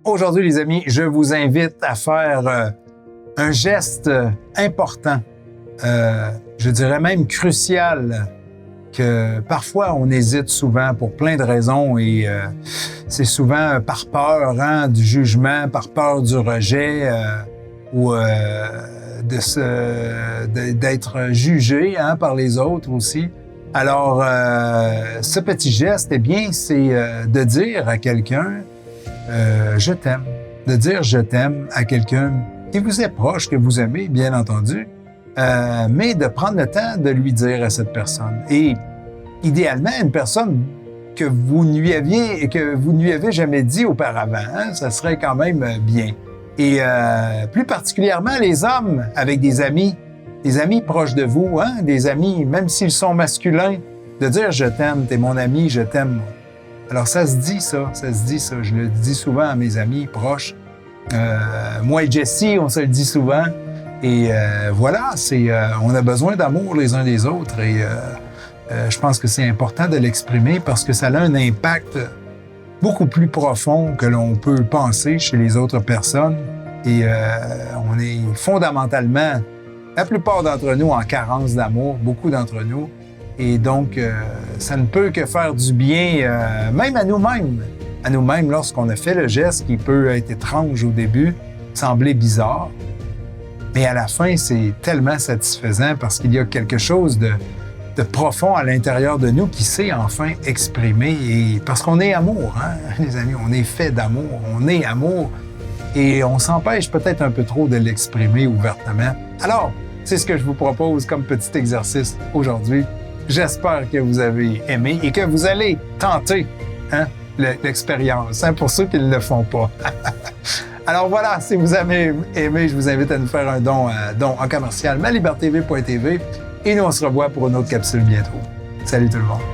Aujourd'hui, les amis, je vous invite à faire un geste important, je dirais même crucial, que parfois on hésite souvent pour plein de raisons et c'est souvent par peur du jugement, par peur du rejet ou d'être jugé par les autres aussi. Alors, ce petit geste, eh bien, c'est de dire à quelqu'un je t'aime, de dire je t'aime à quelqu'un qui vous est proche, que vous aimez, bien entendu, mais de prendre le temps de lui dire à cette personne. Et idéalement, une personne que vous ne lui avez jamais dit auparavant, ça serait quand même bien. Et plus particulièrement les hommes avec des amis proches de vous, des amis, même s'ils sont masculins, de dire je t'aime, t'es mon ami, je t'aime. Alors ça se dit ça. Je le dis souvent à mes amis proches. Moi et Jessie, on se le dit souvent. Et voilà, on a besoin d'amour les uns des autres. Et je pense que c'est important de l'exprimer parce que ça a un impact beaucoup plus profond que l'on peut penser chez les autres personnes. Et on est fondamentalement, la plupart d'entre nous, en carence d'amour, beaucoup d'entre nous. Et donc, ça ne peut que faire du bien, même à nous-mêmes lorsqu'on a fait le geste qui peut être étrange au début, sembler bizarre. Mais à la fin, c'est tellement satisfaisant parce qu'il y a quelque chose de profond à l'intérieur de nous qui s'est enfin exprimé. Et parce qu'on est amour, les amis, on est fait d'amour, on est amour. Et on s'empêche peut-être un peu trop de l'exprimer ouvertement. Alors, c'est ce que je vous propose comme petit exercice aujourd'hui. J'espère que vous avez aimé et que vous allez tenter l'expérience, pour ceux qui ne le font pas. Alors voilà, si vous avez aimé, je vous invite à nous faire un don en commercial malibertv.tv et nous on se revoit pour une autre capsule bientôt. Salut tout le monde!